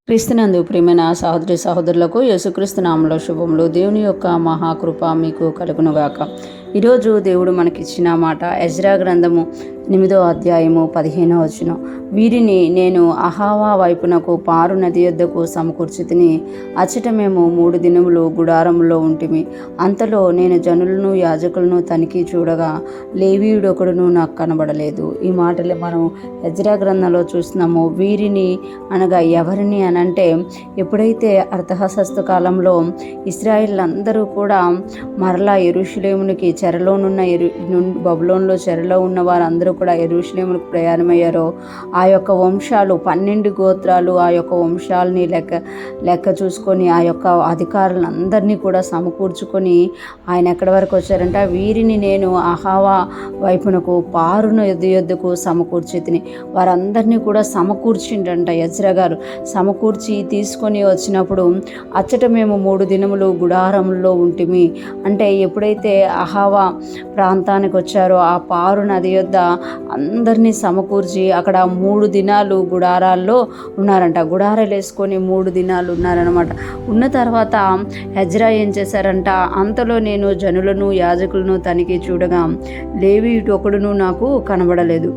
క్రీస్తునందు ప్రియమైన సహోదరి సహోదరులకు యేసుక్రీస్తు నామములో శుభములు. దేవుని యొక్క మహాకృప మీకు కలుగునుగాక. ఈరోజు దేవుడు మనకిచ్చిన మాట ఎజ్రా గ్రంథము 8వ అధ్యాయము 15వ వచనం. వీరిని నేను అహావా వైపునకు పారు నది యొద్దకు సమకూర్చితిని. అచ్చట మేము 3 దినములు గుడారములో ఉంటిమి. అంతలో నేను జనులను యాజకులను తనిఖీ చూడగా లేవీయుడొకడును నాకు కనబడలేదు. ఈ మాటలు మనం ఎజ్రా గ్రంథంలో చూస్తున్నాము. వీరిని అనగా ఎవరిని అనంటే, ఎప్పుడైతే అర్థహస్త కాలంలో ఇశ్రాయేళ్లందరూ కూడా మరలా యెరూషలేమునికి చెరలోనున్న బబులోనులో చెరలో ఉన్న వారందరూ కూడా యెరూషలేములకు ప్రయాణమయ్యారో, ఆ యొక్క వంశాలు 12 గోత్రాలు ఆ యొక్క వంశాలని లెక్క చూసుకొని ఆ యొక్క అధికారులందరినీ కూడా సమకూర్చుకొని ఆయన ఎక్కడి వరకు వచ్చారంటే, వీరిని నేను అహావా వైపునకు పారు నది యొద్దకు సమకూర్చితిని. వారందరినీ కూడా సమకూర్చిండంట ఎజ్రా గారు. సమకూర్చి తీసుకొని వచ్చినప్పుడు అచ్చట మేము 3 దినములు గుడారంలో ఉంటిమి. అంటే ఎప్పుడైతే అహావా ప్రాంతానికి వచ్చారో ఆ పారు నది యొద్ద అందరినీ సమకూర్చి అక్కడ 3 దినాలు గుడారాల్లో ఉన్నారంట. గుడారాలు వేసుకొని 3 దినాలు ఉన్నారనమాట. ఉన్న తర్వాత ఎజ్రా ఏం చేశారంట, అంతలో నేను జనులను యాజకులను తనిఖీ చూడగా లేవీయుడు ఒకడును నాకు కనబడలేదు.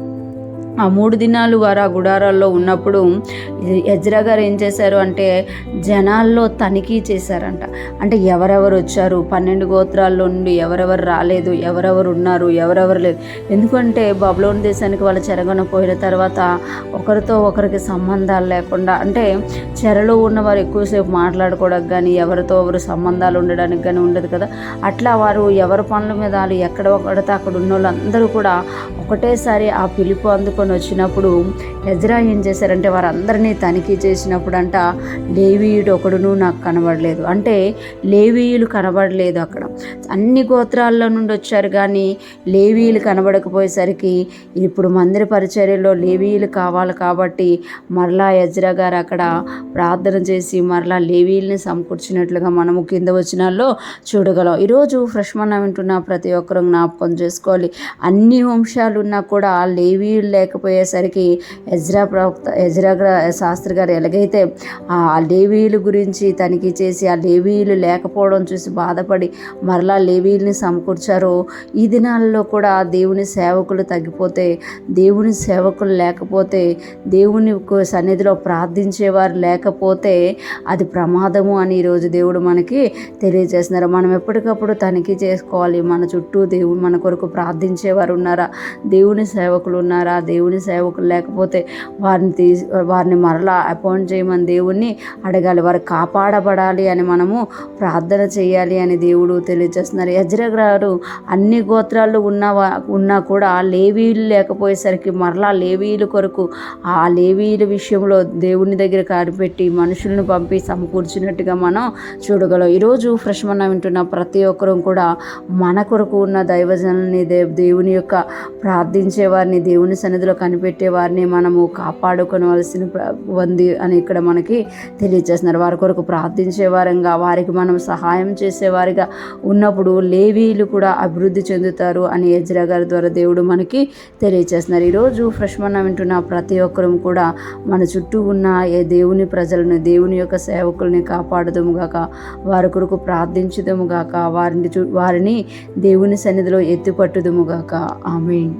ఆ 3 దినాలు వారు ఆ గుడారాల్లో ఉన్నప్పుడు ఎజ్రా గారు ఏం చేశారు అంటే, జనాల్లో తనిఖీ చేశారంట. అంటే ఎవరెవరు వచ్చారు, 12 గోత్రాల్లో నుండి ఎవరెవరు రాలేదు, ఎవరెవరు ఉన్నారు, ఎవరెవరు లేదు. ఎందుకంటే బబులోను దేశానికి వాళ్ళు చెరగొన పోయిన తర్వాత ఒకరితో ఒకరికి సంబంధాలు లేకుండా, అంటే చెరలో ఉన్నవారు ఎక్కువసేపు మాట్లాడుకోవడానికి కానీ ఎవరితో ఎవరు సంబంధాలు ఉండడానికి కానీ ఉండదు కదా. అట్లా వారు ఎవరి పనుల మీద వాళ్ళు ఎక్కడ పడితే అక్కడ ఉన్న వాళ్ళందరూ కూడా ఒకటేసారి ఆ పిలుపు అందుకొని వచ్చినప్పుడు ఎజ్రా ఏం చేశారంటే, వారందరినీ తనిఖీ చేసినప్పుడు అంట లేవీయుడు ఒకడును నాకు కనబడలేదు. అంటే లేవీయులు కనబడలేదు. అక్కడ అన్ని గోత్రాల్లో నుండి వచ్చారు కానీ లేవీయులు కనబడకపోయేసరికి ఇప్పుడు మందిర పరిచర్యలో లేవీయులు కావాలి కాబట్టి మరలా ఎజ్రా గారు అక్కడ ప్రార్థన చేసి మరలా లేవీయుల్ని సమకూర్చినట్లుగా మనము కింద వచనాల్లో చూడగలం. ఈరోజు ఫ్రెష్ మన్నా వింటున్న ప్రతి ఒక్కరూ జ్ఞాపకం చేసుకోవాలి. అన్ని వంశాలు ఉన్నా కూడా లేవీయులు లేకపోయేసరికి ఎజ్రా శాస్త్రి గారు ఎలాగైతే ఆ లేవీయుల గురించి తనిఖీ చేసి ఆ లేవీయులు లేకపోవడం చూసి బాధపడి మరలా లేవీయుల్ని సమకూర్చారో, ఈ దినాల్లో కూడా దేవుని సేవకులు తగ్గిపోతే, దేవుని సేవకులు లేకపోతే, దేవుని సన్నిధిలో ప్రార్థించేవారు లేకపోతే అది ప్రమాదము అని ఈరోజు దేవుడు మనకి తెలియజేస్తున్నారు. మనం ఎప్పటికప్పుడు తనిఖీ చేసుకోవాలి. మన చుట్టూ దేవుడు మన కొరకు ప్రార్థించేవారు ఉన్నారా, దేవుని సేవకులు ఉన్నారా, దేవుని సేవకులు లేకపోతే వారిని మరలా అపాయింట్ చేయమని దేవుణ్ణి అడగాలి. వారు కాపాడబడాలి అని మనము ప్రార్థన చేయాలి అని దేవుడు తెలియజేస్తున్నారు. ఎజ్రా గారు అన్ని గోత్రాలు ఉన్నా కూడా లేవీయులు లేకపోయేసరికి మరలా లేవీయుల కొరకు ఆ లేవీయుల విషయంలో దేవుని దగ్గర కాడిపెట్టి మనుషులను పంపి సమకూర్చినట్టుగా మనం చూడగలం. ఈరోజు ఫ్రెష్ మన్నా వింటున్న ప్రతి ఒక్కరూ కూడా మన కొరకు ఉన్న దైవజనుల్ని, దేవుని యొక్క ప్రార్థించే వారిని, దేవుని సన్నిధిలో కనిపెట్టే వారిని మనము కాపాడుకోవలసిన ఉంది అని ఇక్కడ మనకి తెలియజేస్తున్నారు. వారి కొరకు ప్రార్థించే వారంగా, వారికి మనం సహాయం చేసేవారిగా ఉన్నప్పుడు లేవీయులు కూడా అభివృద్ధి చెందుతారు అని ఎజ్రా గారి ద్వారా దేవుడు మనకి తెలియజేస్తున్నారు. ఈరోజు ఫ్రెష్ మన్నా వింటున్న ప్రతి ఒక్కరూ కూడా మన చుట్టూ ఉన్న దేవుని ప్రజలను, దేవుని యొక్క సేవకుల్ని కాపాడుదుముగాక, వారి కొరకు ప్రార్థించుదుముగాక, వారిని దేవుని సన్నిధిలో ఎత్తిపట్టుదుముగాక. ఆమేన్.